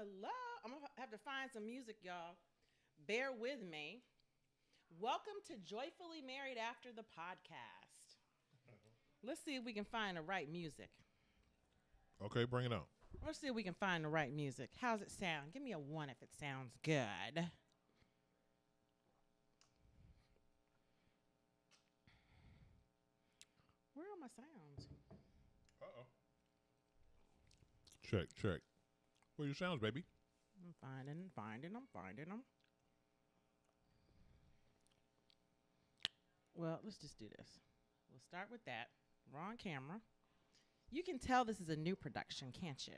Hello. I'm going to have to find some music, y'all. Bear with me. Welcome to Joyfully Married After the podcast. Let's see if we can find the right music. Okay, bring it on. Let's see if we can find the right music. How's it sound? Give me a 1 if it sounds good. Where are my sounds? Uh-oh. Check. Where your sounds, baby? I'm finding them. Well, let's just do this. We'll start with that. We're on camera. You can tell this is a new production, can't you?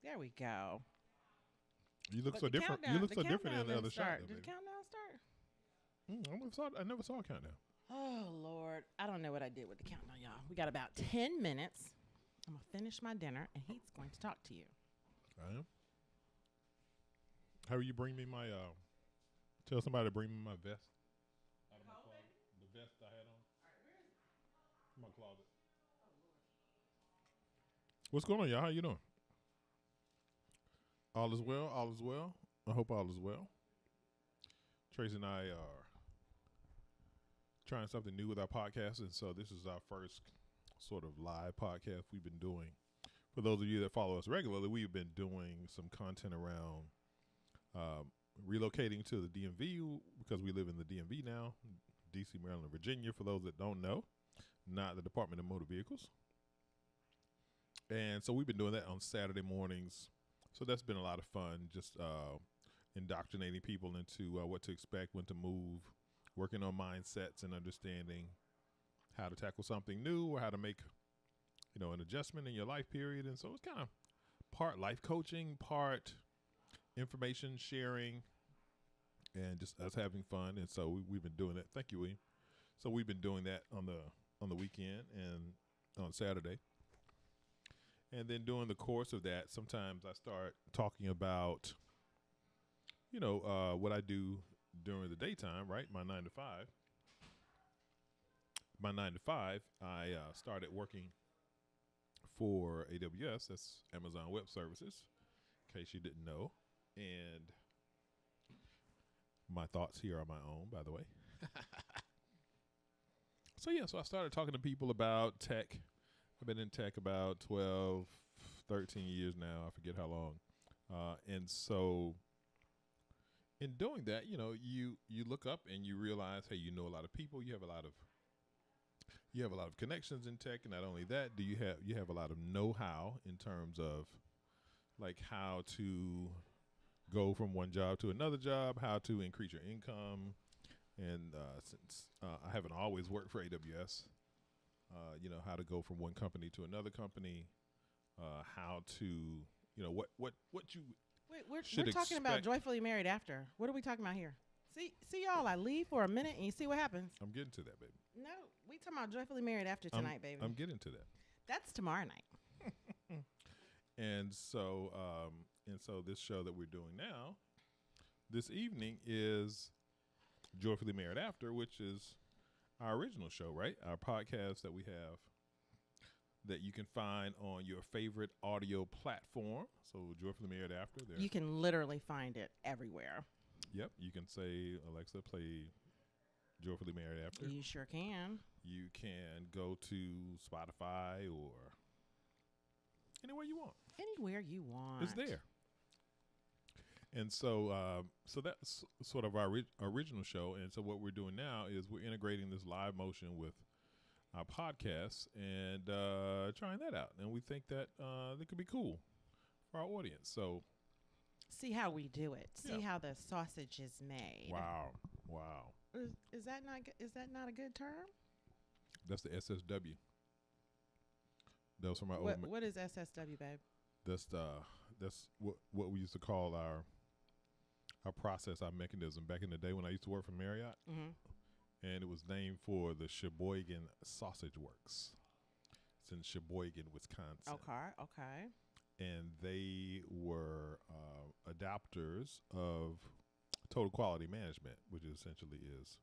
There we go. You look But so the different. countdown- You look the so different in the countdown other didn't start. shot. Did the countdown start? I never saw a countdown. Oh, Lord. I don't know what I did with the countdown, y'all. We got about 10 minutes. I'm going to finish my dinner, and he's going to talk to you. I am. How will you bring me my, tell somebody to bring me my vest out of my closet. The vest I had on. All right, where is it? My closet. Oh, Lord. What's going on, y'all? How you doing? All is well. I hope all is well. Tracy and I are trying something new with our podcast, and so this is our first sort of live podcast we've been doing. For those of you that follow us regularly, we've been doing some content around relocating to the DMV because we live in the DMV now, DC, Maryland, and Virginia, for those that don't know, not the Department of Motor Vehicles. And so we've been doing that on Saturday mornings. So that's been a lot of fun, just indoctrinating people into what to expect, when to move, working on mindsets and understanding how to tackle something new or how to make, an adjustment in your life period. And so it's kind of part life coaching, part information sharing, and just us having fun. And so we've been doing that. Thank you, William. So we've been doing that on the weekend and on Saturday. And then during the course of that, sometimes I start talking about, what I do during the daytime, right? My 9 to 5. I started working for AWS. That's Amazon Web Services, in case you didn't know. And my thoughts here are my own, by the way. So I started talking to people about tech. I've been in tech about 12, 13 years now. I forget how long. And so in doing that, you look up and you realize, hey, you know a lot of people. You have a lot of connections in tech, and not only that, you have a lot of know-how in terms of like how to go from one job to another job, how to increase your income. And since I haven't always worked for AWS, how to go from one company to another company, how to, what you Wait, we're should talking about expect. Joyfully Married After. What are we talking about here? See y'all, I leave for a minute and you see what happens. I'm getting to that, baby. No, we talking about Joyfully Married After tonight, baby. I'm getting to that. That's tomorrow night. And so this show that we're doing now, this evening, is Joyfully Married After, which is our original show, right? Our podcast that we have that you can find on your favorite audio platform. So Joyfully Married After. You can literally find it everywhere. Yep. You can say, Alexa, play Joyfully Married After. You sure can. You can go to Spotify or anywhere you want. Anywhere you want. It's there. And so that's sort of our original show. And so what we're doing now is we're integrating this live motion with our podcast and trying that out. And we think that that could be cool for our audience. So see how we do it. See Yeah. how the sausage is made. wow. Is that not a good term? That's the SSW. That was from our What is SSW, babe? That's what we used to call our process, our mechanism back in the day when I used to work for Marriott. Mm-hmm. And it was named for the Sheboygan Sausage Works. It's in Sheboygan, Wisconsin. Okay. And they were adopters of total quality management, which essentially is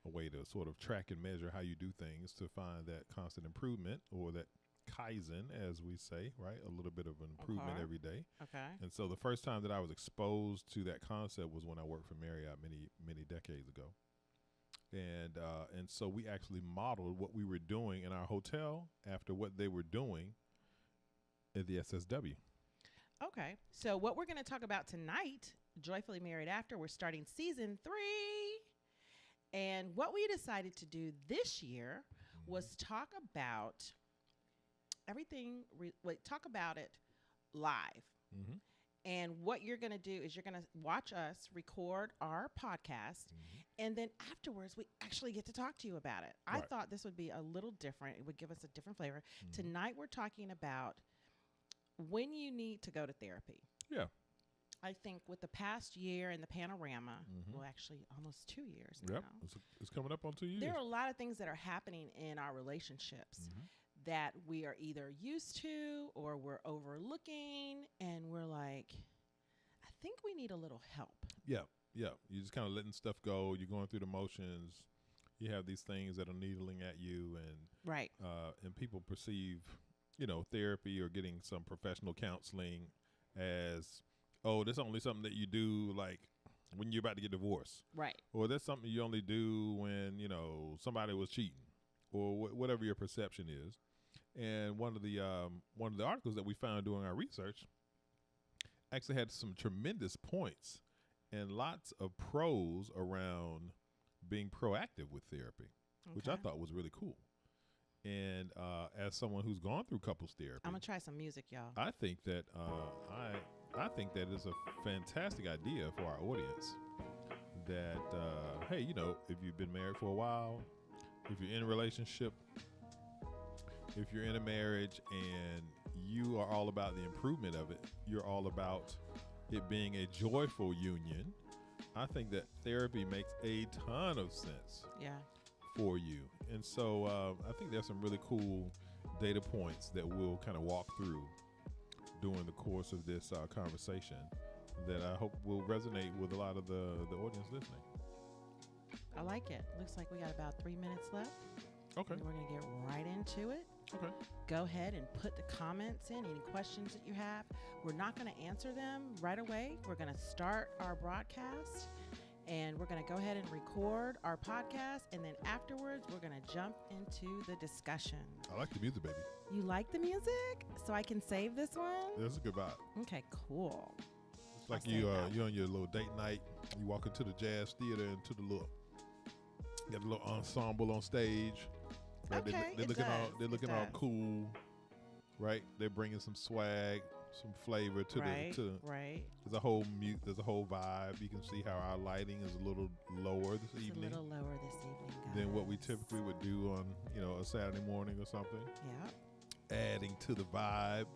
a way to sort of track and measure how you do things to find that constant improvement or that Kaizen, as we say, right? A little bit of an improvement every day. Okay. And so the first time that I was exposed to that concept was when I worked for Marriott many decades ago. And so we actually modeled what we were doing in our hotel after what they were doing at the SSW. Okay. So what we're going to talk about tonight, Joyfully Married After, we're starting season 3. And what we decided to do this year was talk about everything, talk about it live. Mm-hmm. And what you're going to do is you're going to watch us record our podcast. And then afterwards, we actually get to talk to you about it. Right. I thought this would be a little different. It would give us a different flavor. Tonight, we're talking about when you need to go to therapy. Yeah. I think with the past year and the panorama, well, actually almost 2 years now. Yep. It's coming up on 2 years. There are a lot of things that are happening in our relationships that we are either used to or we're overlooking, and we're like, I think we need a little help. Yeah. You're just kind of letting stuff go. You're going through the motions. You have these things that are needling at you, and people perceive, therapy or getting some professional counseling as, oh, that's only something that you do like when you're about to get divorced. Right. Or that's something you only do when, somebody was cheating or whatever your perception is. And one of the articles that we found doing our research actually had some tremendous points and lots of pros around being proactive with therapy, which I thought was really cool. And as someone who's gone through couples therapy, I'm gonna try some music, y'all. I think that I think that is a fantastic idea for our audience. That hey, if you've been married for a while, if you're in a relationship, if you're in a marriage, and you are all about the improvement of it, you're all about it being a joyful union. I think that therapy makes a ton of sense. Yeah. For you. And so I think there's some really cool data points that we'll kind of walk through during the course of this conversation that I hope will resonate with a lot of the audience listening. I like it. Looks like we got about 3 minutes left. Okay. And we're going to get right into it. Okay. Go ahead and put the comments in, any questions that you have. We're not going to answer them right away. We're going to start our broadcast. And we're going to go ahead and record our podcast. And then afterwards, we're going to jump into the discussion. I like the music, baby. You like the music? So I can save this one? That's a good vibe. Okay, cool. It's like you're on your little date night. You walk into the jazz theater, into the got a little ensemble on stage. Right? Okay, they're looking all cool, right? They're bringing some swag, some flavor to right. There's a whole vibe. You can see how our lighting is a little lower this evening. A little lower this evening, guys. Than what we typically would do on, a Saturday morning or something. Yeah. Adding to the vibes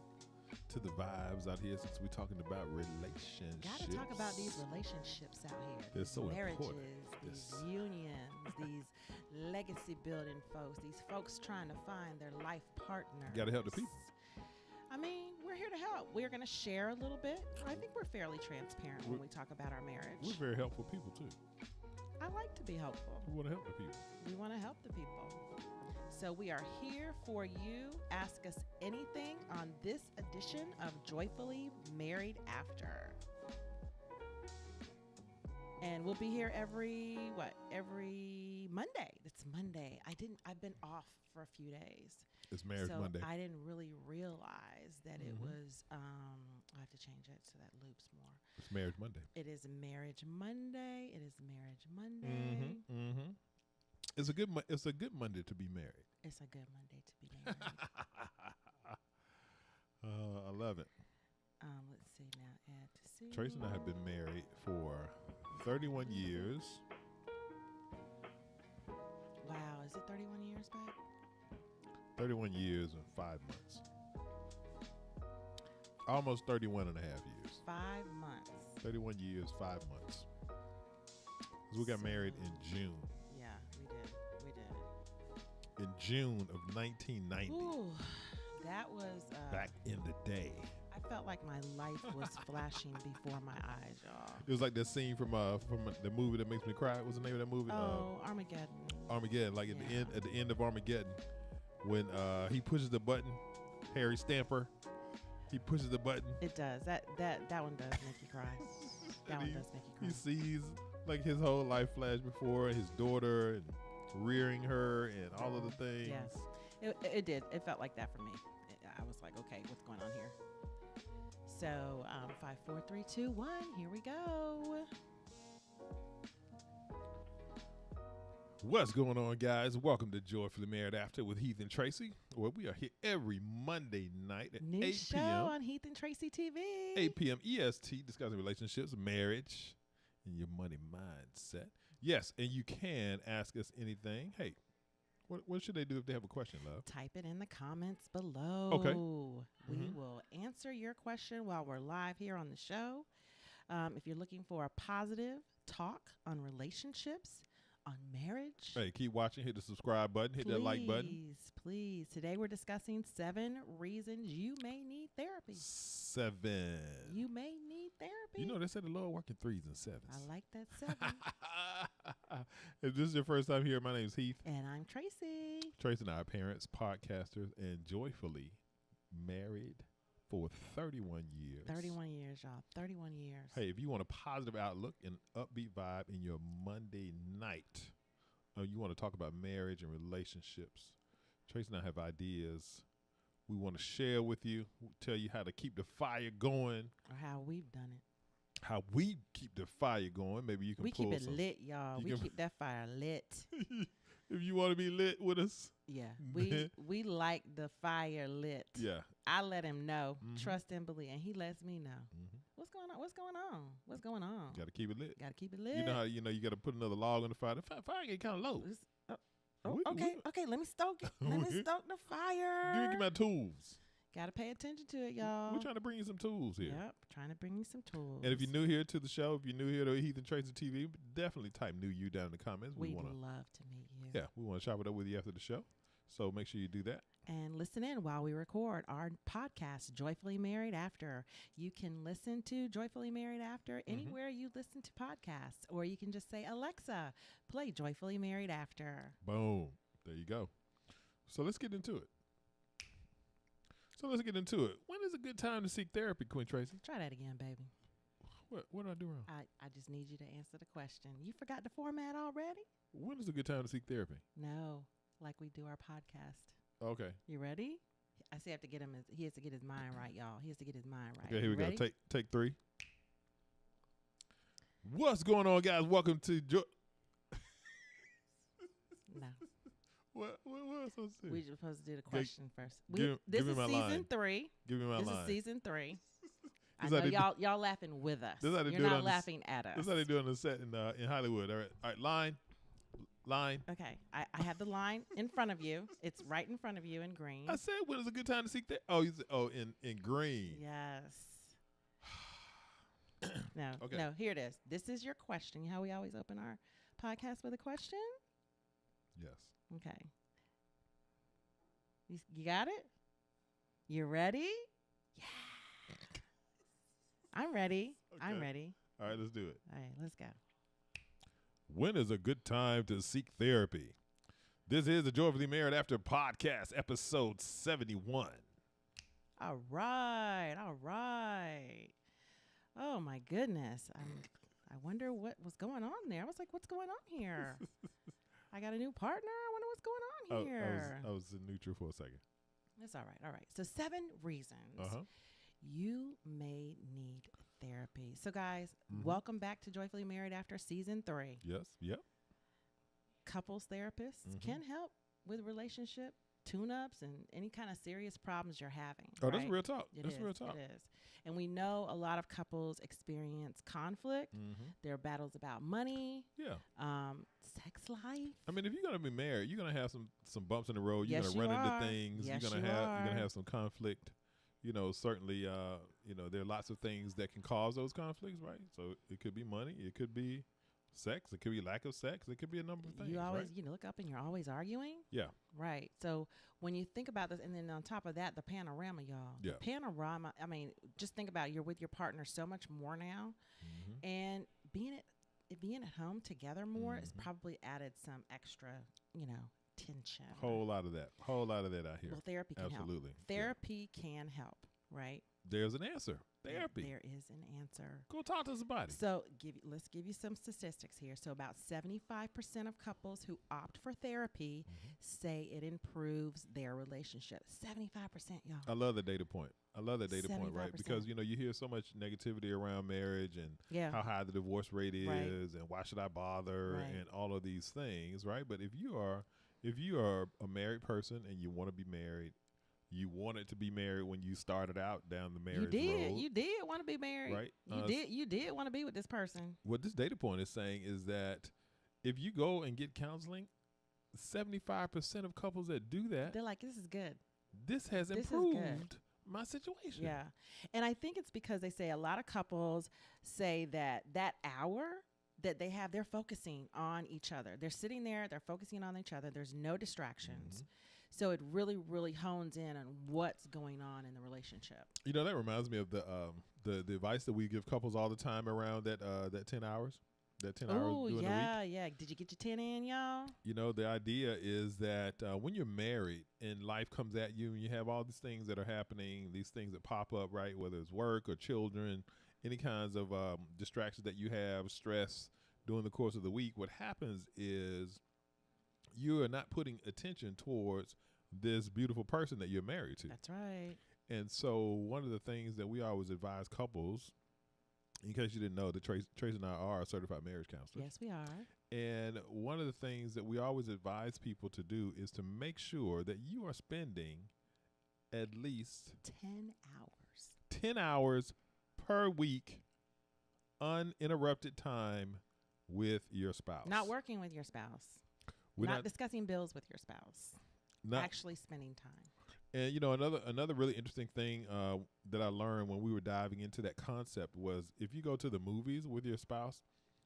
out here, since we're talking about relationships. Gotta talk about these relationships out here. They're so marriages, important. these unions, these legacy building folks, these folks trying to find their life partner. Gotta help the people. I mean, we're here to help. We're going to share a little bit. I think we're fairly transparent when we talk about our marriage. We're very helpful people, too. I like to be helpful. We want to help the people. We want to help the people. So we are here for you. Ask us anything on this edition of Joyfully Married After. And we'll be here every Monday. It's Monday. I've been off for a few days. It's Marriage Monday. I didn't really realize that it was, I have to change it so that loops more. It's Marriage Monday. It is Marriage Monday. It's a good Monday to be married. It's a good Monday to be married. I love it. Let's see now. Add to see. Tracy and I have been married for 31 years. Wow, is it 31 years back? 31 years and 5 months. Almost 31 and a half years. 5 months. 31 years, 5 months. We got married in June. Yeah, we did. In June of 1990. Ooh, that was... back in the day. I felt like my life was flashing before my eyes, y'all. It was like that scene from the movie that makes me cry. What's the name of that movie? Armageddon. Armageddon. Like at the end of Armageddon, when he pushes the button Harry Stamper. He pushes the button. It does. That one does make you cry. That one does make you cry. He sees like his whole life flash before his daughter and rearing her and all of the things. Yes, it did. It felt like that for me. I was like, okay, what's going on here? So 5, 4, 3, 2, 1. Here we go. What's going on, guys? Welcome to Joyfully Married After with Heath and Tracy, where we are here every Monday night at New 8 show p.m. on Heath and Tracy TV. 8 p.m. EST, discussing relationships, marriage, and your money mindset. Yes, and you can ask us anything. Hey, what should they do if they have a question, love? Type it in the comments below. Okay. We will answer your question while we're live here on the show. If you're looking for a positive talk on relationships, on marriage. Hey, keep watching. Hit the subscribe button. Hit that like button. Please. Today we're discussing 7 reasons you may need therapy. 7. You may need therapy. You know, they said the Lord work in 3s and 7s. I like that 7. If this is your first time here, my name is Heath. And I'm Tracy. Tracy and I are parents, podcasters, and joyfully married for 31 years. 31 years, y'all. 31 years. Hey, if you want a positive outlook and upbeat vibe in your Monday night, or you want to talk about marriage and relationships, Tracy and I have ideas we want to share with you, tell you how to keep the fire going. Or how we've done it. How we keep the fire going. Maybe you can We pull keep it some, lit, y'all. We keep that fire lit. If you want to be lit with us. Yeah. We like the fire lit. Yeah. I let him know, trust and believe, and he lets me know. What's going on? What's going on? Got to keep it lit. Got to keep it lit. You know how you got to put another log on the fire. The fire get kind of low. Okay. Let me stoke it. Let me stoke the fire. Give me my tools. Got to pay attention to it, y'all. We're trying to bring you some tools here. Yep, trying to bring you some tools. And if you're new here to the show, if you're new here to Heath and Tracy TV, definitely type new you down in the comments. We'd love to meet you. Yeah, we want to chop it up with you after the show. So make sure you do that. And listen in while we record our podcast, Joyfully Married After. You can listen to Joyfully Married After anywhere you listen to podcasts, or you can just say, Alexa, play Joyfully Married After. Boom. There you go. So let's get into it. When is a good time to seek therapy, Queen Tracy? Try that again, baby. What did I do wrong? I just need you to answer the question. You forgot the format already? When is a good time to seek therapy? No, like we do our podcast. Okay. You ready? I say I have to get him. He has to get his mind right, y'all. He has to get his mind right. Okay, here we ready? go. Take 3. What's going on, guys? Welcome to No. What was I supposed to do? We're supposed to do the question first. Give me my line. Season 3. Give me my line. This is season 3. I This know how y'all laughing with us. This how they You're do it not on laughing at us. This is how they do it on the set in Hollywood. All right, line. Okay, I have the line in front of you. It's right in front of you in green. I said when is a good time to seek therapy? Oh, in green. Yes. No. Okay. No, here it is. This is your question. You know how we always open our podcast with a question? Yes. Okay. You got it? You ready? Yeah. I'm ready. Okay. I'm ready. All right, let's do it. All right, let's go. When is a good time to seek therapy? This is the Joyfully Married After podcast, episode 71. All right. Oh my goodness. I wonder what was going on there. I was like, what's going on here? I got a new partner. I wonder what's going on here. I was in neutral for a second. It's all right. So 7 reasons you may need therapy. So guys, welcome back to Joyfully Married After season 3. Yes. Yep. Couples therapists can help with relationship tune-ups and any kind of serious problems you're having. Oh, right? That's real talk. It is. And we know a lot of couples experience conflict. There are battles about money. Yeah. Sex life. I mean, if you're gonna be married, you're gonna have some bumps in the road. You're Yes, gonna you run are. into things. Yes, you're gonna have some conflict. Certainly, there are lots of things that can cause those conflicts, right? So it could be money, it could be sex, it could be lack of sex, it could be a number of things. You always, right? look up and you're always arguing. Yeah. Right. So when you think about this, and then on top of that, the panorama, y'all. Yeah. The panorama. I mean, just think about it. You're with your partner so much more now, and being at home together more has probably added some extra, attention. Whole lot of that out here. Well, therapy can Absolutely. help. Therapy can help, right? There's an answer. Therapy. There is an answer. Go talk to somebody. So let's give you some statistics here. So about 75% of couples who opt for therapy say it improves their relationship. 75%, y'all. I love the data point. Right? 75%. Because, you hear so much negativity around marriage and how high the divorce rate is and why should I bother and all of these things, right? But if you are a married person and you want to be married, you wanted to be married when you started out down the marriage road. You did want to be married. Right. You did want to be with this person. What this data point is saying is that if you go and get counseling, 75% of couples that do that, they're like, this is good. This has improved my situation. Yeah. And I think it's because they say a lot of couples say that hour that they have, they're focusing on each other. They're sitting there, they're focusing on each other. There's no distractions. So it really, really hones in on what's going on in the relationship. That reminds me of the advice that we give couples all the time around that 10 hours. That 10 hours during the week. Yeah. Did you get your 10 in, y'all? The idea is that when you're married and life comes at you and you have all these things that are happening, these things that pop up, right, whether it's work or children, any kinds of distractions that you have, stress during the course of the week, what happens is you are not putting attention towards this beautiful person that you're married to. That's right. And so one of the things that we always advise couples, in case you didn't know, that Trace and I are certified marriage counselors. Yes, we are. And one of the things that we always advise people to do is to make sure that you are spending at least 10 hours per week uninterrupted time with your spouse. Not working with your spouse. Not discussing bills with your spouse. Actually spending time. And another really interesting thing that I learned when we were diving into that concept was if you go to the movies with your spouse,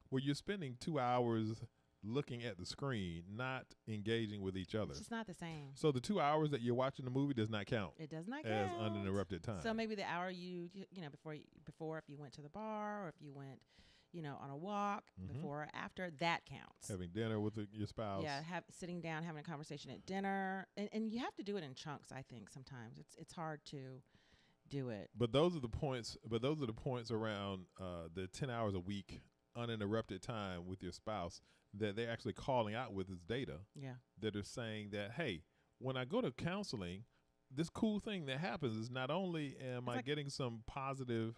where you're spending 2 hours looking at the screen, not engaging with each other. It's just not the same. So the 2 hours that you're watching the movie does not count. It does not as count. uninterrupted time. So maybe the hour before if you went to the bar or if you went on a walk, before or after, that counts. Having dinner with your spouse. Yeah, sitting down, having a conversation at dinner. And you have to do it in chunks, I think, sometimes. It's hard to do it. But those are the points around the 10 hours a week uninterrupted time with your spouse that they're actually calling out with this data. Yeah. That are saying that, hey, when I go to counseling, this cool thing that happens is not only am I getting some positive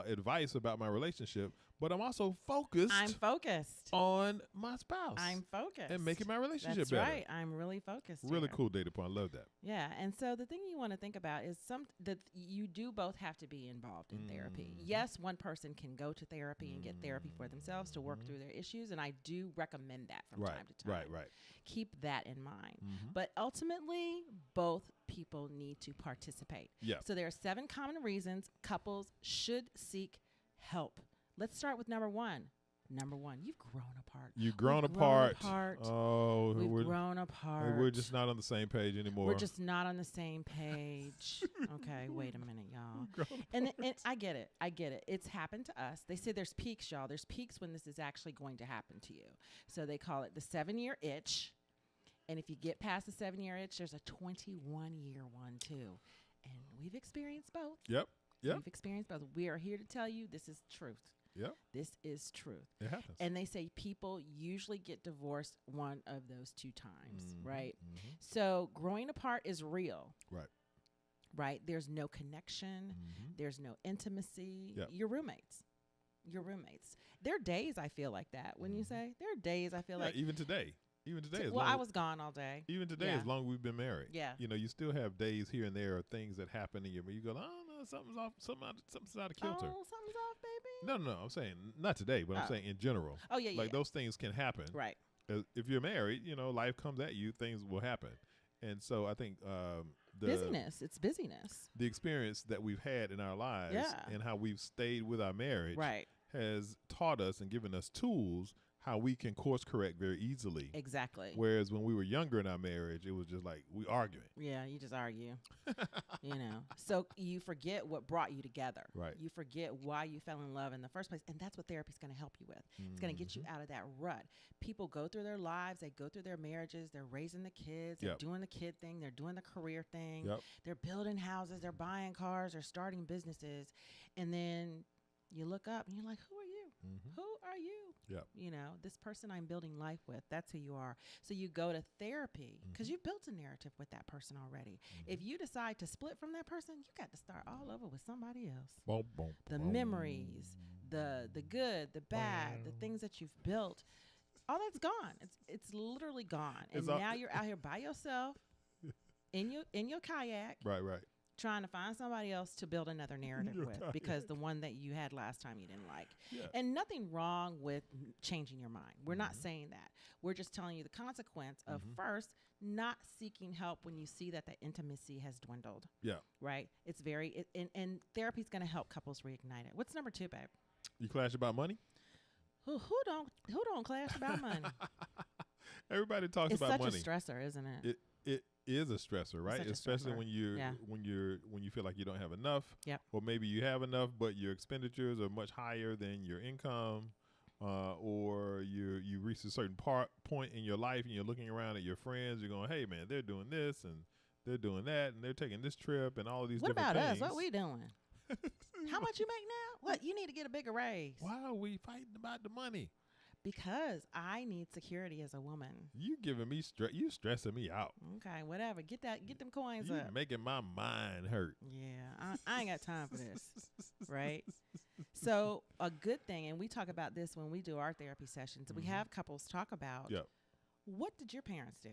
advice about my relationship, but I'm also focused. I'm focused on my spouse. I'm focused. And making my relationship That's better. right. I'm really focused. Really here. cool data point. I love that. Yeah. And so the thing you want to think about is that you do both have to be involved in therapy. Yes, one person can go to therapy and get therapy for themselves to work through their issues. And I do recommend that from time to time. Right. Keep that in mind. But ultimately, both people need to participate. Yeah. So there are 7 common reasons couples should seek help. Let's start with number one. Number one, you've grown apart. You've grown apart. Oh, we've grown apart. We're just not on the same page anymore. We're just not on the same page. Okay, wait a minute, y'all. And I get it. It's happened to us. They say there's peaks, y'all. There's peaks when this is actually going to happen to you. So they call it the 7-year itch. And if you get past the 7-year itch, there's a 21-year one too. And we've experienced both. Yep. We've experienced both. We are here to tell you this is truth. Yep. This is truth. It happens. And they say people usually get divorced one of those 2 times, right? So growing apart is real. Right? There's no connection. There's no intimacy. Yep. Your roommates. There are days I feel like that. When you say, there are days I feel like. Even today. I was gone all day. Even today, as long as we've been married. Yeah. You still have days here and there or things that happen in you. You go, oh, no, something's off. Something's out of kilter. Oh, something's off, baby. No. I'm saying not today, but I'm saying in general. Oh, yeah, Like those things can happen. Right. If you're married, life comes at you, things will happen. And so I think it's busyness. The experience that we've had in our lives and how we've stayed with our marriage has taught us and given us tools how we can course correct very easily. Exactly. Whereas when we were younger in our marriage, it was just like we arguing. Yeah, you just argue. So you forget what brought you together. Right. You forget why you fell in love in the first place, and that's what therapy is going to help you with. It's going to get you out of that rut. People go through their lives, they go through their marriages, they're raising the kids, they're doing the kid thing, they're doing the career thing, they're building houses, they're buying cars, they're starting businesses, and then you look up and you're like, who are you? Who are you? This person I'm building life with, that's who you are. So you go to therapy because you've built a narrative with that person already. If you decide to split from that person, you got to start all over with somebody else. Boom, boom, the boom. Memories, the good, the bad, the things that you've built, all that's gone. It's literally gone. And now you're out here by yourself in your kayak. Right. Trying to find somebody else to build another narrative with because the one that you had last time you didn't like. And nothing wrong with changing your mind. We're not saying that. We're just telling you the consequence of first not seeking help when you see that the intimacy has dwindled. Right? It's very and therapy's going to help couples reignite it. What's number 2, babe? You clash about money? Who don't clash about money? Everybody talks about money. It's such a stressor, isn't it? It is a stressor, right? Especially when you feel like you don't have enough, or maybe you have enough, but your expenditures are much higher than your income, or you reach a certain point in your life and you're looking around at your friends. You're going, hey man, they're doing this and they're doing that and they're taking this trip and all of these. What different about things. us? What we doing? How much you make now? What you need to get a bigger raise? Why are we fighting about the money? Because I need security as a woman. You giving me stress. You stressing me out. Okay, whatever. Get them coins up. Making my mind hurt. Yeah, I ain't got time for this. Right? So a good thing, and we talk about this when we do our therapy sessions. We have couples talk about what did your parents do?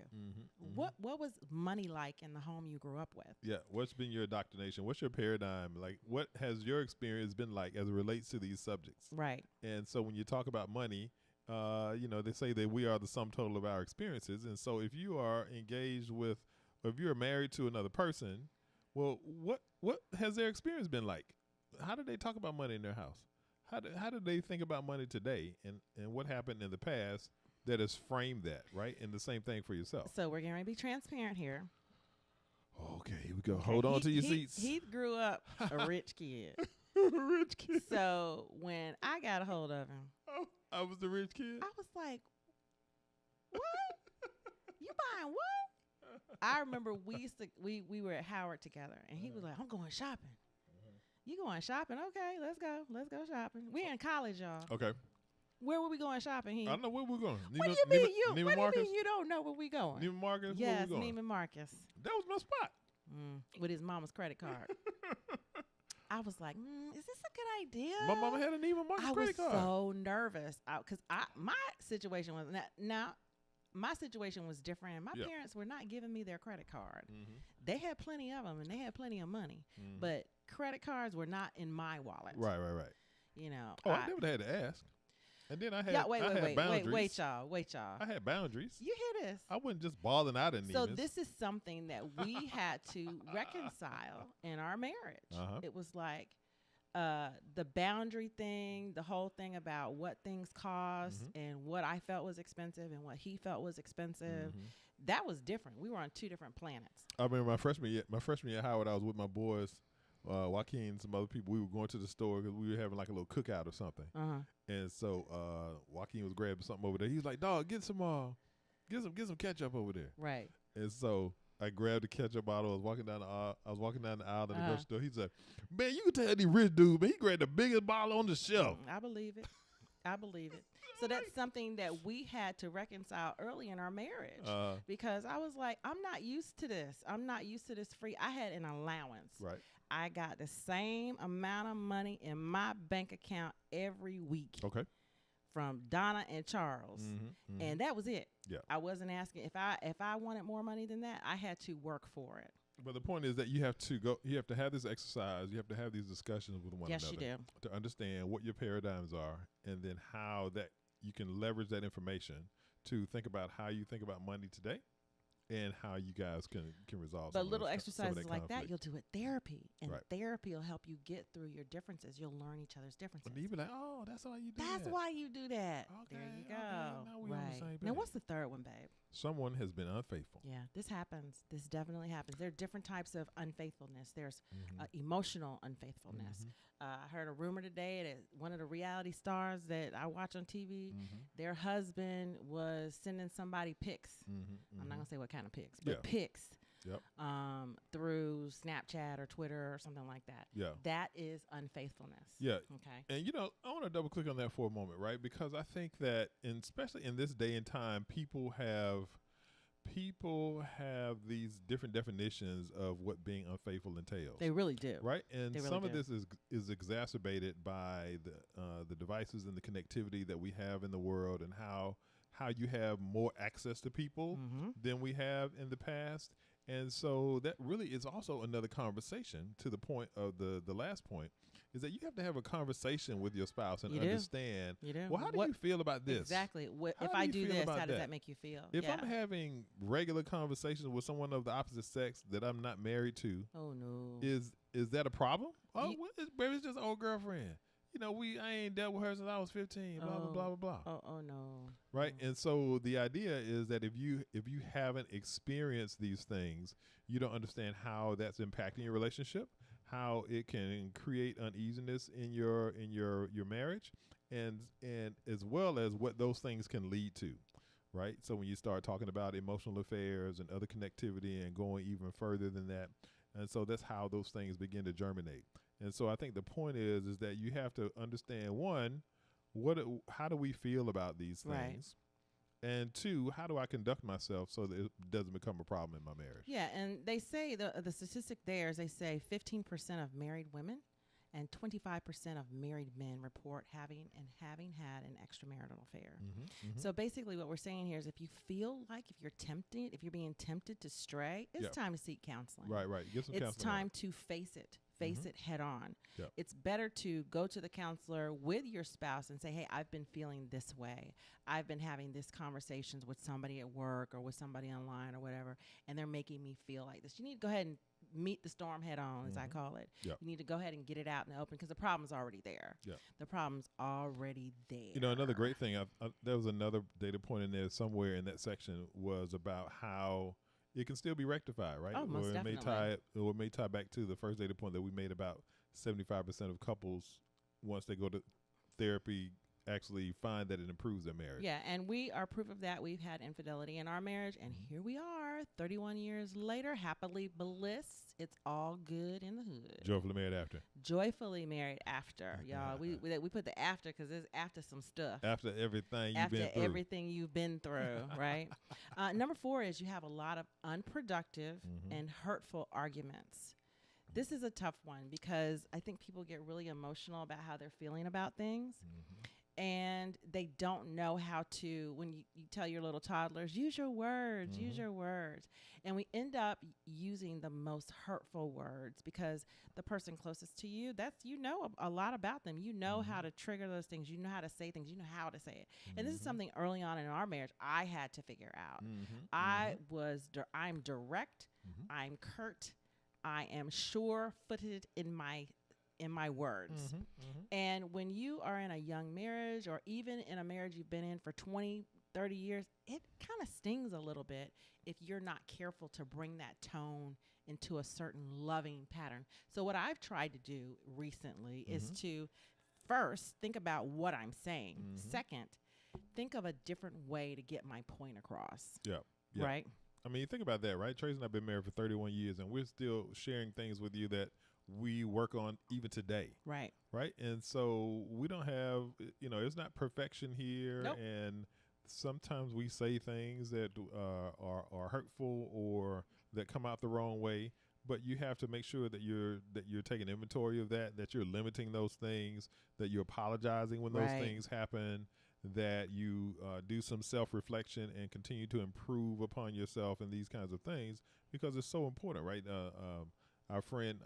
What was money like in the home you grew up with? Yeah. What's been your indoctrination? What's your paradigm? Like, what has your experience been like as it relates to these subjects? Right. And so when you talk about money, they say that we are the sum total of our experiences. And so if you are engaged with, or if you're married to another person, well, what has their experience been like? How do they talk about money in their house? How do they think about money today? And what happened in the past that has framed that, right? And the same thing for yourself. So we're going to be transparent here. Okay, here we go. Okay. Hold on to your seats. He grew up a rich kid. Rich kid. So when I got a hold of him. Oh, I was the rich kid? I was like, what? You buying what? I remember we were at Howard together, and he was like, I'm going shopping. You going shopping? Okay, let's go. Let's go shopping. We're in college, y'all. Okay. Where were we going shopping? I don't know where we're going. What do you mean you don't know where we going? Neiman Marcus? Yes, Neiman Marcus. That was my spot. With his mama's credit card. I was like, is this a good idea? My mama had a Neiman Marcus credit card. I was so nervous because my situation was my situation was different. My parents were not giving me their credit card. They had plenty of them and they had plenty of money, but credit cards were not in my wallet. Right. I never had to ask. And then I had boundaries. Wait, y'all. I had boundaries. You hear this? I wasn't just balling out in Neiman's. So this is something that we had to reconcile in our marriage. It was like the boundary thing, the whole thing about what things cost and what I felt was expensive and what he felt was expensive. That was different. We were on 2 different planets. I remember my freshman year at Howard, I was with my boys. Joaquin and some other people, we were going to the store because we were having like a little cookout or something. And so Joaquin was grabbing something over there. He was like, dog, get some ketchup over there. Right. And so I grabbed the ketchup bottle. I was walking down the aisle in the grocery store. He said, man, you can tell these rich dudes, man, he grabbed the biggest bottle on the shelf. I believe it. So that's something that we had to reconcile early in our marriage because I was like, I'm not used to this. I'm not used to this free. I had an allowance. Right. I got the same amount of money in my bank account every week. Okay. From Donna and Charles. And that was it. Yeah. I wasn't asking if I wanted more money than that, I had to work for it. But the point is that you have to have this exercise, you have to have these discussions with one another. Yes, you do. To understand what your paradigms are and then how that you can leverage that information to think about how you think about money today and how you guys can resolve. But some little of those, exercises some of like that, conflict. you'll do at therapy, and Right. therapy will help you get through your differences. You'll learn each other's differences. And you be like, oh, that's why you do That's that. why you do that. Okay, There you go. okay, now we on the Right. same Now, page. what's the third one, babe? Someone has been unfaithful. Yeah, this happens. This definitely happens. There are different types of unfaithfulness. There's Mhm. emotional unfaithfulness. Mhm. I heard a rumor today that one of the reality stars that I watch on TV, Mhm. their husband was sending somebody pics. Mhm. I'm not Mhm. gonna say what kind of pics, but Yeah. pics Yep. through Snapchat or Twitter or something like that. Yeah. That is unfaithfulness. Yeah. Okay. And I want to double click on that for a moment, right? Because I think that, especially in this day and time, people have these different definitions of what being unfaithful entails. They really do. Right, and They really some of do. this is exacerbated by the devices and the connectivity that we have in the world, and how you have more access to people Mm-hmm. than we have in the past. And so that really is also another conversation, to the point of the last point, is that you have to have a conversation with your spouse and You do. understand, You do. well, how do What- you feel about this? Exactly. How If do I you do feel this, about how does that? that make you feel? If yeah. I'm having regular conversations with someone of the opposite sex that I'm not married to, Oh no. is that a problem? Oh, You- baby, it's just an old girlfriend. I ain't dealt with her since I was 15. Blah blah blah blah blah. Oh no. Right, Mm. and so the idea is that if you haven't experienced these things, you don't understand how that's impacting your relationship, how it can create uneasiness in your marriage, and as well as what those things can lead to. Right, so when you start talking about emotional affairs and other connectivity and going even further than that, and so that's how those things begin to germinate. And so I think the point is that you have to understand, one, how do we feel about these Right. things, and two, how do I conduct myself so that it doesn't become a problem in my marriage? Yeah, and they say the statistic there is they say 15% of married women and 25% of married men report having had an extramarital affair. Mm-hmm. So basically what we're saying here is if you feel like if you're being tempted to stray, it's Yeah. time to seek counseling. Right, get some It's counseling on time it. to face it Mhm. head on. Yep. It's better to go to the counselor with your spouse and say, hey, I've been feeling this way. I've been having these conversations with somebody at work or with somebody online or whatever, and they're making me feel like this. You need to go ahead and meet the storm head on, as I Mhm. call it. Yep. You need to go ahead and get it out in the open because the problem's already there. Yep. The problem's already there. Another great thing, there was another data point in there somewhere in that section, was about how it can still be rectified, right? Oh, most or definitely. it may tie back to the first data point that we made about 75% of couples, once they go to therapy, actually find that it improves their marriage. Yeah, and we are proof of that. We've had infidelity in our marriage, and here we are, 31 years later, happily bliss. It's all good in the hood. Joyfully married after. Joyfully married after, y'all. We put the after because it's after some stuff. After everything you've After been through. everything you've been through, right? Number 4 is you have a lot of unproductive Mhm. and hurtful arguments. This is a tough one because I think people get really emotional about how they're feeling about things. Mhm. And they don't know how to, when you tell your little toddlers, use your words, use Mhm. your words. And we end up using the most hurtful words because the person closest to you, a lot about them. You know how to trigger those things. You know how to say things. You know how to say it. And this is Mhm. something early on in our marriage I had to figure out. Mhm. I'm direct. Mhm. I'm curt. I am sure-footed in my words. Mhm. Mhm. And when you are in a young marriage or even in a marriage you've been in for 20, 30 years, it kind of stings a little bit if you're not careful to bring that tone into a certain loving pattern. So what I've tried to do recently is to first think about what I'm saying. Mhm. Second, think of a different way to get my point across. Yeah. Yeah. Right? I mean, you think about that, right? Tracy and I have been married for 31 years, and we're still sharing things with you that we work on even today, Right. right? And so we don't have, it's not perfection here. Nope. And sometimes we say things that are hurtful or that come out the wrong way. But you have to make sure that you're taking inventory of that you're limiting those things, that you're apologizing when those Right. things happen, that you do some self-reflection and continue to improve upon yourself and these kinds of things, because it's so important, right? our friend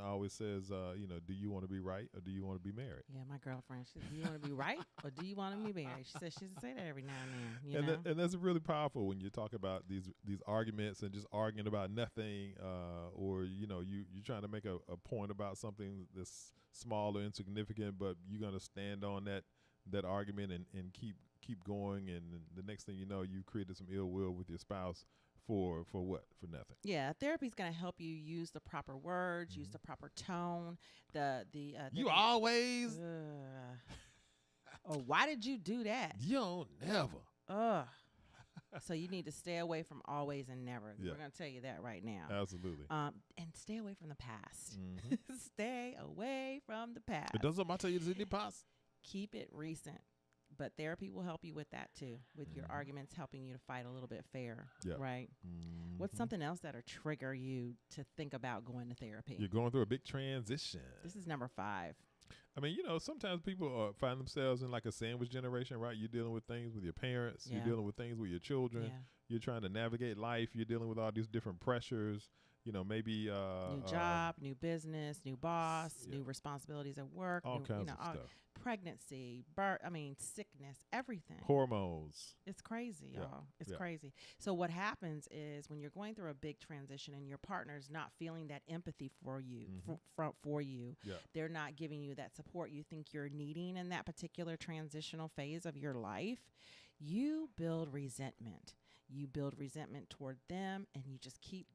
always says, do you want to be right or do you want to be married? Yeah, my girlfriend. She said, "Do you want to be right or do you want to be married?" She said she say that every now and then. You know. And that's really powerful when you talk about these arguments and just arguing about nothing, or you're trying to make a point about something that's small or insignificant, but you're gonna stand on that argument and keep going, and the next thing you know, you created some ill will with your spouse for what? For nothing. Yeah, therapy's going to help you use the proper words, use the proper tone. You always. Or why did you do that? You don't never. Ugh. So you need to stay away from always and never. Yeah. We're going to tell you that right now. Absolutely. And stay away from the past. Stay away from the past. It doesn't matter you in the past. Keep it recent. But therapy will help you with that too, with your arguments helping you to fight a little bit fair, right? What's something else that'll trigger you to think about going to therapy? You're going through a big transition. This is number 5. I mean, sometimes people find themselves in like a sandwich generation, right? You're dealing with things with your parents. Yeah. You're dealing with things with your children. Yeah. You're trying to navigate life. You're dealing with all these different pressures. Maybe new job, new business, new boss, new responsibilities at work, all kinds of stuff. Pregnancy, sickness, everything. Hormones. It's crazy, Yeah. y'all. It's Yeah. crazy. So what happens is when you're going through a big transition and your partner's not feeling that empathy for you, for you, they're not giving you that support you think you're needing in that particular transitional phase of your life, you build resentment. You build resentment toward them, and you just keep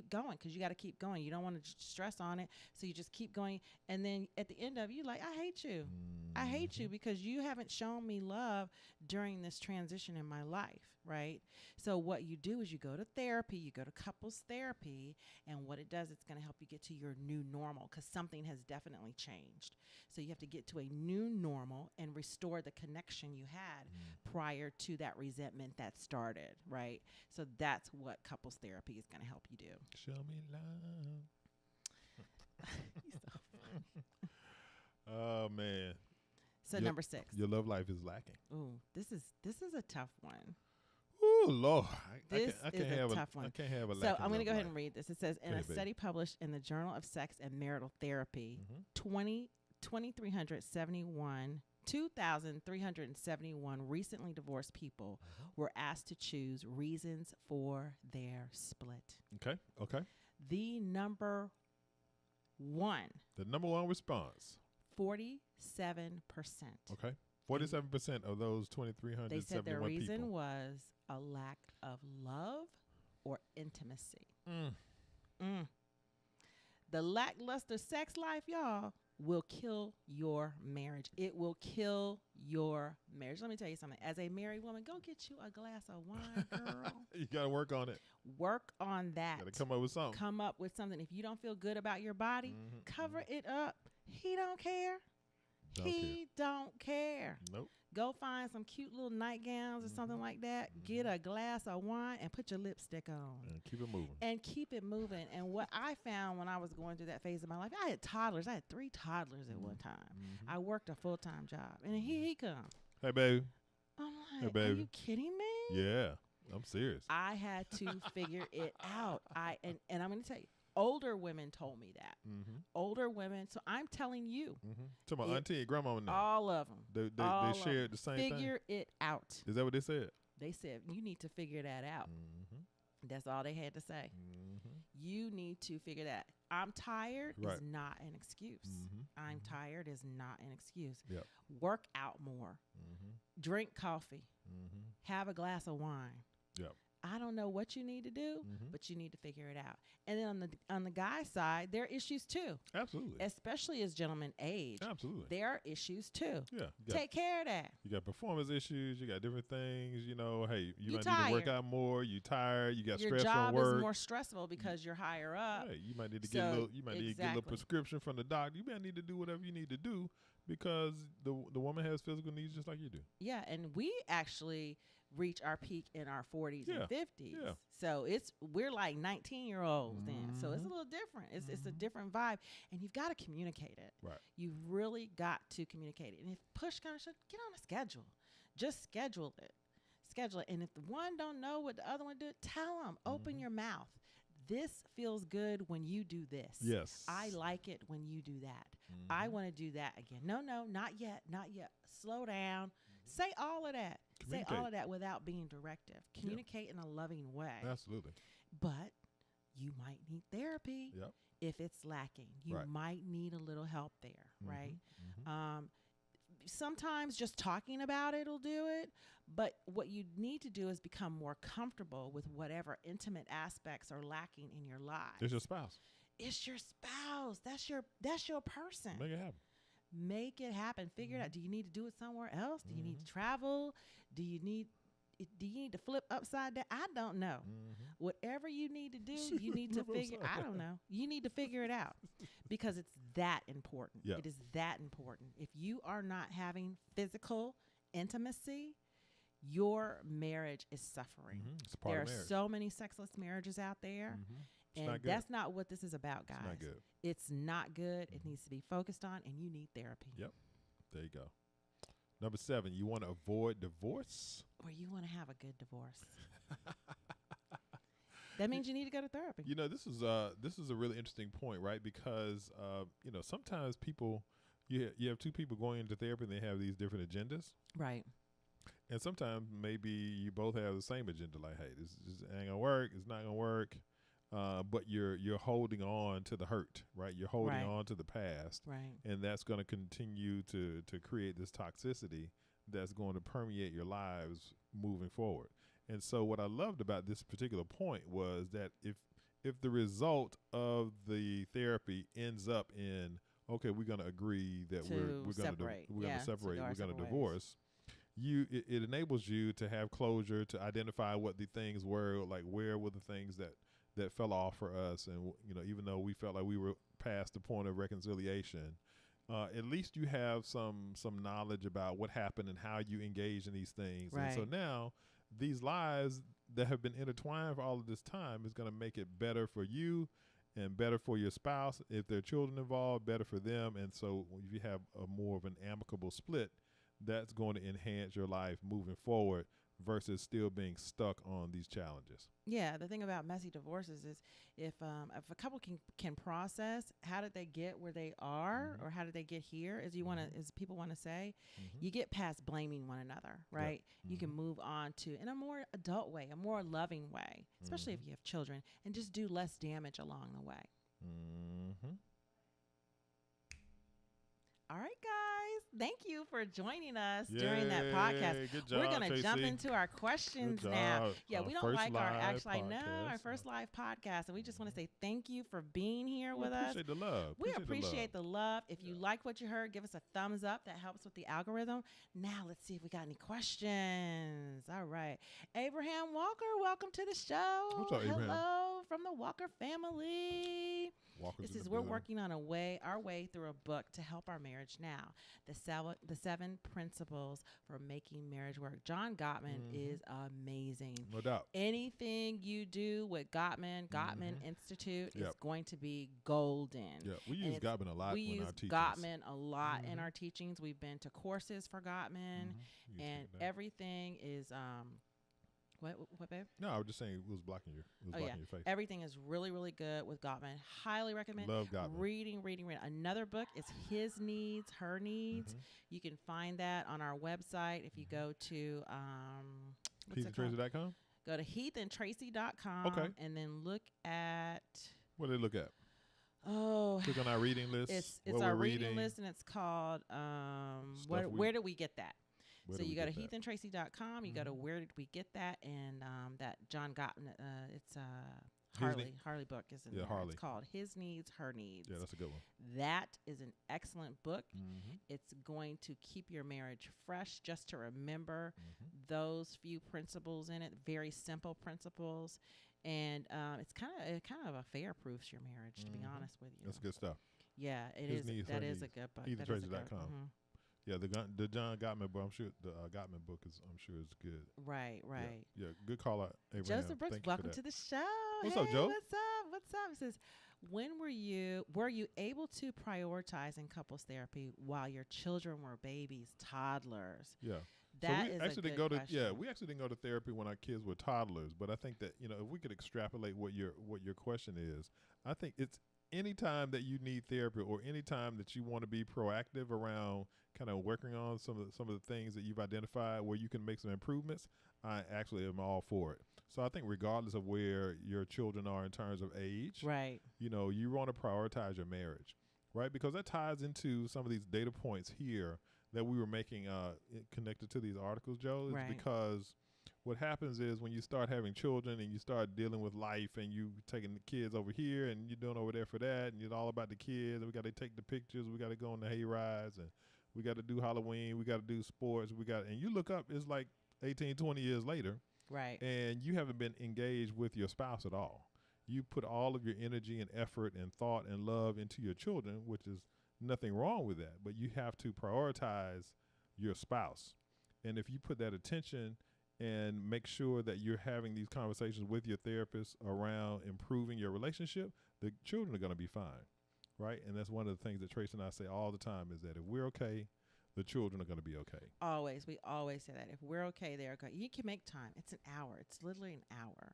going because you got to keep going. You don't want to stress on it, so you just keep going. And then at the end of it, you're like, I hate you. I hate you because you haven't shown me love during this transition in my life, right? So what you do is you go to therapy, you go to couples therapy, and what it does, it's going to help you get to your new normal because something has definitely changed. So you have to get to a new normal and restore the connection you had prior to that resentment that started, right? So that's what couples therapy is going to help you do. Show me love. He's so funny. Oh, man. So number 6. Your love life is lacking. Ooh, this is a tough one. Ooh, Lord. This I is a tough one. I can't have a So I'm going to go ahead life. and read this. It says, in a study published in the Journal of Sex and Marital Therapy, 2,371 recently divorced people were asked to choose reasons for their split. Okay. The number one response. 47%. Okay. 47% of those 2,371 They said their reason people. was a lack of love or intimacy. The lackluster sex life, y'all, will kill your marriage. It will kill your marriage. Let me tell you something. As a married woman, go get you a glass of wine, girl. You got to work on it. Work on that. Got to come up with something. Come up with something. If you don't feel good about your body, cover it up. He don't care. Don't care. Nope. Go find some cute little nightgowns or something like that. Get a glass of wine and put your lipstick on. And keep it moving. And what I found when I was going through that phase of my life, I had toddlers. I had 3 toddlers at one time. I worked a full-time job. And here he comes. Hey, baby. I'm like, hey, baby. Are you kidding me? Yeah, I'm serious. I had to figure it out. And I'm going to tell you, older women told me that. Older women. So I'm telling you. To my auntie and grandma now. All of them. They shared the same thing. Figure it out. Is that what they said? They said, you need to figure that out. That's all they had to say. You need to figure that. I'm tired is not an excuse. I'm tired is not an excuse. Yep. Work out more. Drink coffee. Have a glass of wine. Yep. I don't know what you need to do, but you need to figure it out. And then on the guy's side, there are issues too. Absolutely. Especially as gentlemen age. Absolutely. There are issues too. Yeah. Take care of that. You got performance issues. You got different things. Hey, you might tired. need to work out more. You tired. You got Your stress job from work. is more stressful because you're higher up. Hey, you might need to get a little. You might need to get a little prescription from the doctor. You might need to do whatever you need to do because the woman has physical needs just like you do. Yeah, and we actually reach our peak in our 40s and 50s. Yeah. So we're like 19-year-olds then. So it's a little different. It's a different vibe. And you've got to communicate it. Right. You've really got to communicate it. And if push comes to shove, get on a schedule. Just schedule it. And if the one don't know what the other one do, tell them. Open your mouth. this feels good when you do this. Yes. I like it when you do that. I want to do that again. No, not yet. Not yet. Slow down. Say all of that. Say all of that without being directive. Communicate in a loving way. Absolutely. But you might need therapy if it's lacking. You might need a little help there, right? Sometimes just talking about it will do it. But what you need to do is become more comfortable with whatever intimate aspects are lacking in your life. It's your spouse. It's your spouse. That's your person. Make it happen. Make it happen. Figure it out. Do you need to do it somewhere else? Do you need to travel? Do you need to flip upside down? I don't know. Whatever you need to do, you need to figure. I don't know. You need to figure it out because it's that important. Yep. It is that important. If you are not having physical intimacy, your marriage is suffering. It's part there of are marriage. so many sexless marriages out there. And that's not what this is about, guys. It's not good. It's not good. It needs to be focused on, and you need therapy. Yep. There you go. Number 7, you want to avoid divorce? Or you want to have a good divorce. That means you need to go to therapy. You know, this is a really interesting point, right? Because sometimes people, you have two people going into therapy and they have these different agendas. Right. And sometimes maybe you both have the same agenda, like, hey, this ain't gonna work, it's not gonna work. But you're holding on to the hurt, right? You're holding on to the past, right? And that's going to continue to create this toxicity that's going to permeate your lives moving forward. And so, what I loved about this particular point was that if the result of the therapy ends up in, okay, we're going to agree that we're going to separate, we're going to divorce. It enables you to have closure, to identify what the things were, like where were the things that fell off for us. And, even though we felt like we were past the point of reconciliation, at least you have some knowledge about what happened and how you engage in these things. Right. And so now these lives that have been intertwined for all of this time is going to make it better for you and better for your spouse. If there are children involved, better for them. And so if you have a more of an amicable split, that's going to enhance your life moving forward versus still being stuck on these challenges. Yeah, the thing about messy divorces is if a couple can process how did they get where they are or how did they get here, as people want to say, you get past blaming one another, right? Yep. You can move on to in a more adult way, a more loving way, especially if you have children, and just do less damage along the way. All right, guys. Thank you for joining us during that podcast. Good job, we're going to jump Tracy. into our questions now. Yeah, we don't like our first live podcast. And we just want to say thank you for being here with us. Appreciate the love. We appreciate the love. If you like what you heard, give us a thumbs up. That helps with the algorithm. Now, let's see if we got any questions. All right. Abraham Walker, welcome to the show. What's up, Abraham? Hello from the Walker family. We're working on our way through a book to help our marriage now. The 7 principles for making marriage work. John Gottman is amazing. No doubt. Anything you do with Gottman Institute is going to be golden. Yeah, we use Gottman a lot in our teachings. We use Gottman a lot in our teachings. We've been to courses for Gottman, and everything is What, babe? No, I was just saying it was blocking your face. Everything is really, really good with Gottman. Highly recommend. Love Gottman. Reading. Another book is His Needs, Her Needs. You can find that on our website if you go to HeathandTracy.com? Go to HeathandTracy.com. Okay. And then look at... What do they look at? Oh, click on our reading list. It's our reading list, and it's called Where Did We Get That? So you go to HeathandTracy.com. You go to Where Did We Get That? And that John Gottman, it's Harley book is in there. Harley. It's called His Needs, Her Needs. Yeah, that's a good one. That is an excellent book. It's going to keep your marriage fresh, just to remember those few principles in it, very simple principles. And it's kind of affair proofs your marriage, to be honest with you. That's good stuff. Yeah, it is. That is a good book. HeathandTracy.com. Yeah, the John Gottman book. I'm sure the Gottman book is is good. Right. Yeah, good call out, Abraham. Joseph Brooks, welcome to the show. What's up, Joe? What's up? It says, when were you able to prioritize in couples therapy while your children were babies, toddlers? Yeah. So That we is a actually didn't good go to question. we actually didn't go to therapy when our kids were toddlers, but I think that if we could extrapolate what your question is, I think it's any time that you need therapy or any time that you want to be proactive around kind of working on some of the things that you've identified where you can make some improvements. I actually am all for it. So I think regardless of where your children are in terms of age, Right. you want to prioritize your marriage, right? Because that ties into some of these data points here that we were making connected to these articles, Joe, is Right. because what happens is when you start having children and you start dealing with life and you taking the kids over here and you're doing over there for that and you're all about the kids and we got to take the pictures, we got to go on the hay rides and we got to do Halloween, we got to do sports, and you look up, it's like 18, 20 years later, Right. and you haven't been engaged with your spouse at all. You put all of your energy and effort and thought and love into your children, which is nothing wrong with that, but you have to prioritize your spouse. And if you put that attention and make sure that you're having these conversations with your therapist around improving your relationship, the children are going to be fine, right? And that's one of the things that Tracy and I say all the time is that if we're okay, the children are going to be okay. Always. We always say that. If we're okay, they're okay. You can make time. It's an hour. It's literally an hour.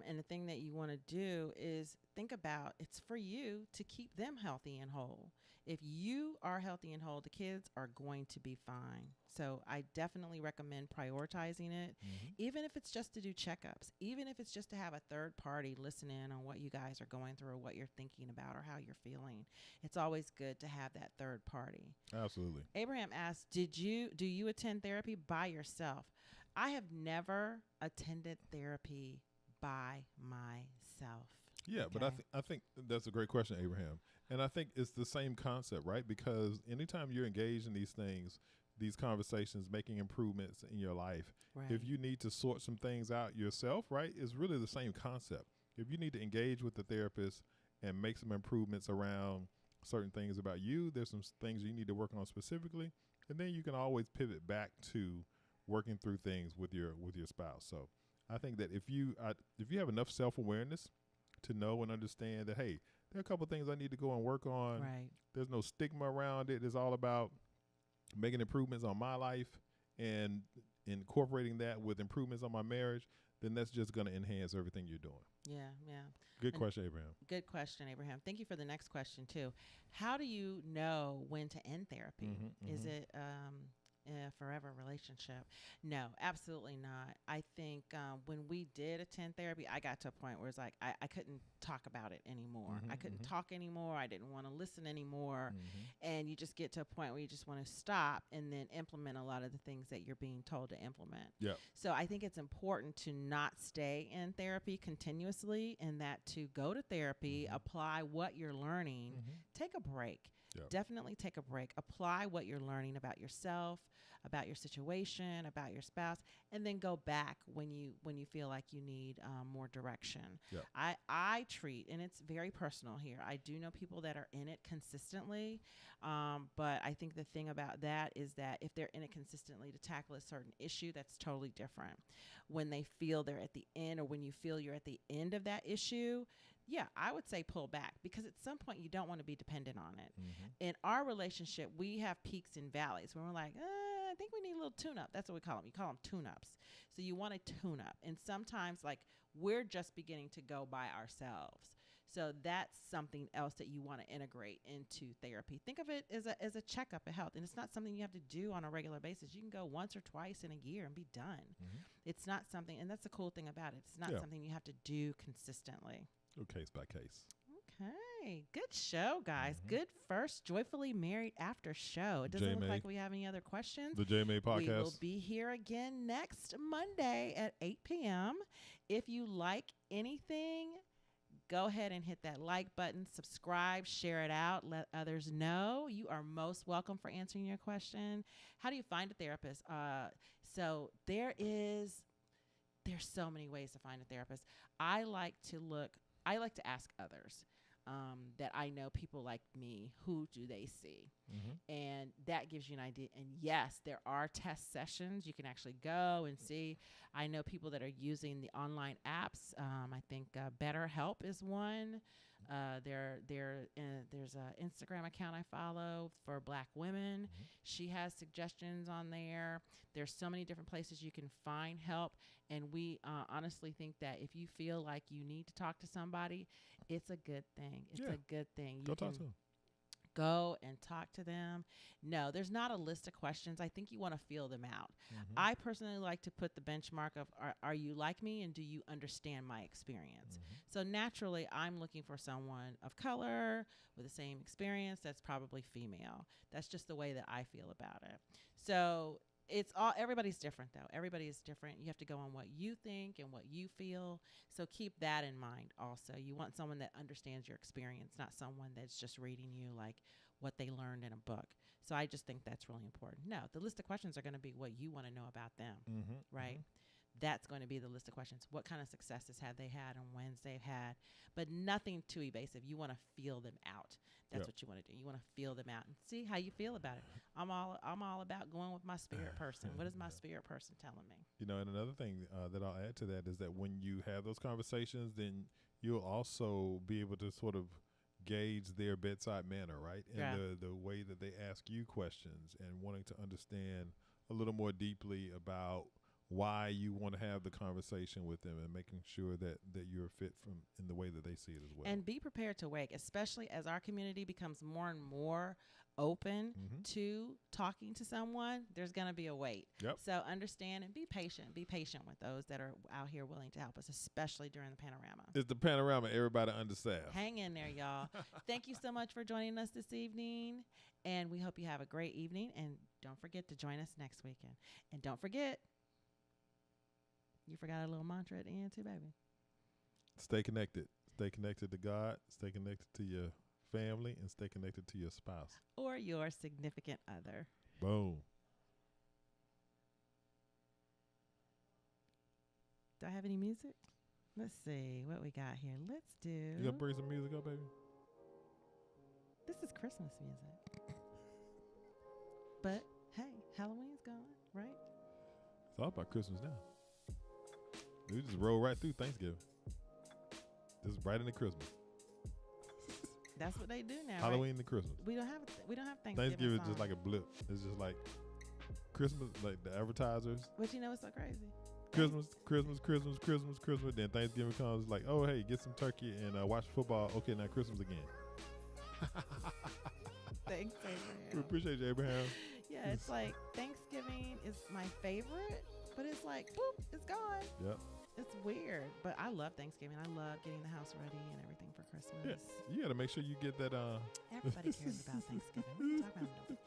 And the thing that you want to do is think about it's for you to keep them healthy and whole. If you are healthy and whole, the kids are going to be fine. So I definitely recommend prioritizing it, even if it's just to do checkups, even if it's just to have a third party listen in on what you guys are going through or what you're thinking about or how you're feeling. It's always good to have that third party. Absolutely. Abraham asked, do you attend therapy by yourself? I have never attended therapy by myself. Yeah, but I think that's a great question, Abraham. And I think it's the same concept, right? Because anytime you're engaged in these things, these conversations, making improvements in your life, Right. if you need to sort some things out yourself, right, it's really the same concept. If you need to engage with the therapist and make some improvements around certain things about you, there's some things you need to work on specifically, and then you can always pivot back to working through things with your spouse. So I think that if you have enough self-awareness to know and understand that, hey, there are a couple of things I need to go and work on. Right. There's no stigma around it. It's all about making improvements on my life and incorporating that with improvements on my marriage, then that's just going to enhance everything you're doing. Yeah, yeah. Good And question, Abraham. Good question, Abraham. Thank you for the next question, too. How do you know when to end therapy? Is it a forever relationship? No, absolutely not. I think when we did attend therapy, I got to a point where it's like I couldn't talk about it anymore. I couldn't talk anymore. I didn't want to listen anymore. And you just get to a point where you just want to stop and then implement a lot of the things that you're being told to implement. Yeah. So I think it's important to not stay in therapy continuously and that to go to therapy, apply what you're learning, take a break. Yep. Definitely take a break. Apply what you're learning about yourself, about your situation, about your spouse, and then go back when you feel like you need more direction. Yep. I treat, and it's very personal here, I do know people that are in it consistently, but I think the thing about that is that if they're in it consistently to tackle a certain issue, that's totally different. When they feel they're at the end or when you feel you're at the end of that issue, yeah, I would say pull back because at some point you don't want to be dependent on it. In our relationship, we have peaks and valleys when we're like, I think we need a little tune-up. That's what we call them. You call them tune-ups. So you want to tune up. And sometimes, like, we're just beginning to go by ourselves. So that's something else that you want to integrate into therapy. Think of it as a checkup of health. And it's not something you have to do on a regular basis. You can go once or twice in a year and be done. It's not something, and that's the cool thing about it. It's not something you have to do consistently. Case by case. Okay. Good show, guys. Good first Joyfully Married After show. It doesn't look like we have any other questions. The JMA podcast. We will be here again next Monday at 8 p.m. If you like anything, go ahead and hit that like button, subscribe, share it out, let others know. You are most welcome for answering your question. How do you find a therapist? So there's so many ways to find a therapist. I like to ask others that I know, people like me, who do they see? And that gives you an idea. And yes, there are test sessions. You can actually go and see. I know people that are using the online apps. I think BetterHelp is one. There's an Instagram account I follow for Black women. Mhm. She has suggestions on there. There's so many different places you can find help, and we honestly think that if you feel like you need to talk to somebody, it's a good thing. It's Yeah. a good thing. Go You talk can to him. go and talk to them. No, there's not a list of questions. I think you want to feel them out. Mhm. I personally like to put the benchmark of are you like me and do you understand my experience? Mhm. So naturally, I'm looking for someone of color with the same experience that's probably female. That's just the way that I feel about it. So it's all everybody's different though. Everybody is different. You have to go on what you think and what you feel. So keep that in mind also. You want someone that understands your experience, not someone that's just reading you like what they learned in a book. So I just think that's really important. No, the list of questions are going to be what you want to know about them, Mhm. right? That's going to be the list of questions. What kind of successes have they had and wins they've had? But nothing too evasive. You want to feel them out. That's Yep. what you want to do. You want to feel them out and see how you feel about it. I'm all about going with my spirit person. What is my Yeah. spirit person telling me? You know, and another thing that I'll add to that is that when you have those conversations, then you'll also be able to sort of gauge their bedside manner, right? And Yeah. the way that they ask you questions and wanting to understand a little more deeply about why you want to have the conversation with them and making sure that you're fit from in the way that they see it as well. And be prepared to wait, especially as our community becomes more and more open Mhm. to talking to someone. There's going to be a wait. Yep. So understand and be patient. Be patient with those that are out here willing to help us, especially during the panorama. It's the panorama, everybody understaffed. Hang in there, y'all. Thank you so much for joining us this evening. And we hope you have a great evening. And don't forget to join us next weekend. And don't forget, you forgot a little mantra at the end too, baby. Stay connected. Stay connected to God. Stay connected to your family, and stay connected to your spouse. Or your significant other. Boom. Do I have any music? Let's see what we got here. Let's do. You gonna bring some music up, baby? This is Christmas music. But hey, Halloween's gone, right? It's all about Christmas now. We just roll right through Thanksgiving. Just right into Christmas. That's what they do now. Halloween right? to Christmas. We don't have Thanksgiving. Thanksgiving is just songs. like a blip. It's just like Christmas, like the advertisers. But you know what's so crazy? Christmas. Then Thanksgiving comes, like, oh hey, get some turkey and watch football. Okay, now Christmas again. Thanks, We Abraham. appreciate you, Abraham. Yeah, it's like Thanksgiving is my favorite, but it's like boop, it's gone. Yep. It's weird, but I love Thanksgiving. I love getting the house ready and everything for Christmas. Yeah, you got to make sure you get that. Everybody cares about Thanksgiving. What are you talking about?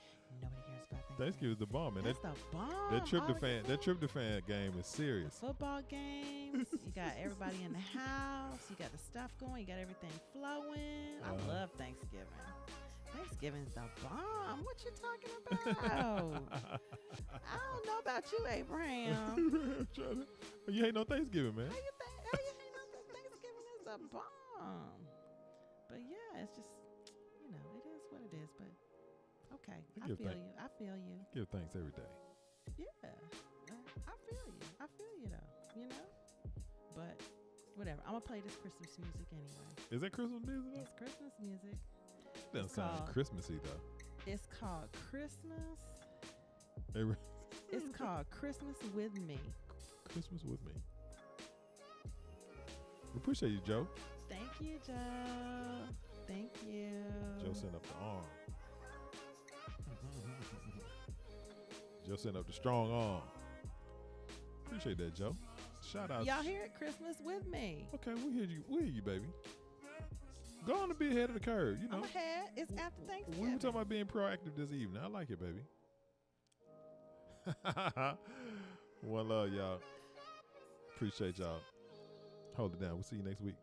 Nobody cares about Thanksgiving. Thanksgiving is the bomb, man. That's the bomb. That All the tryptophan game is serious. football games. You got everybody in the house. You got the stuff going. You got everything flowing. I love Thanksgiving. Thanksgiving's the bomb. What you talking about? I don't know about you, Abraham. You ain't no Thanksgiving, man. How you hate on Thanksgiving is the bomb. But yeah, it's just, it is what it is. But okay, I Give feel thanks. you. I feel you. Give thanks every day. Yeah, I feel you. I feel you though. But whatever. I'm gonna play this Christmas music anyway. Is that Christmas music? It's Christmas music. Doesn't it's sound called- Christmassy though. It's called Christmas. Every It's called Christmas with Me. Christmas with me. We appreciate you, Joe. Thank you, Joe. Thank you. Joe sent up the arm. Joe sent up the strong arm. Appreciate that, Joe. Shout out. Y'all hear it? Christmas with me. Okay, we hear you. We hear you, baby. Go on to be ahead of the curve. You know. I'm ahead. It's after We Thanksgiving. were talking about being proactive this evening. I like it, baby. One love, y'all. Appreciate y'all. Hold it down. We'll see you next week.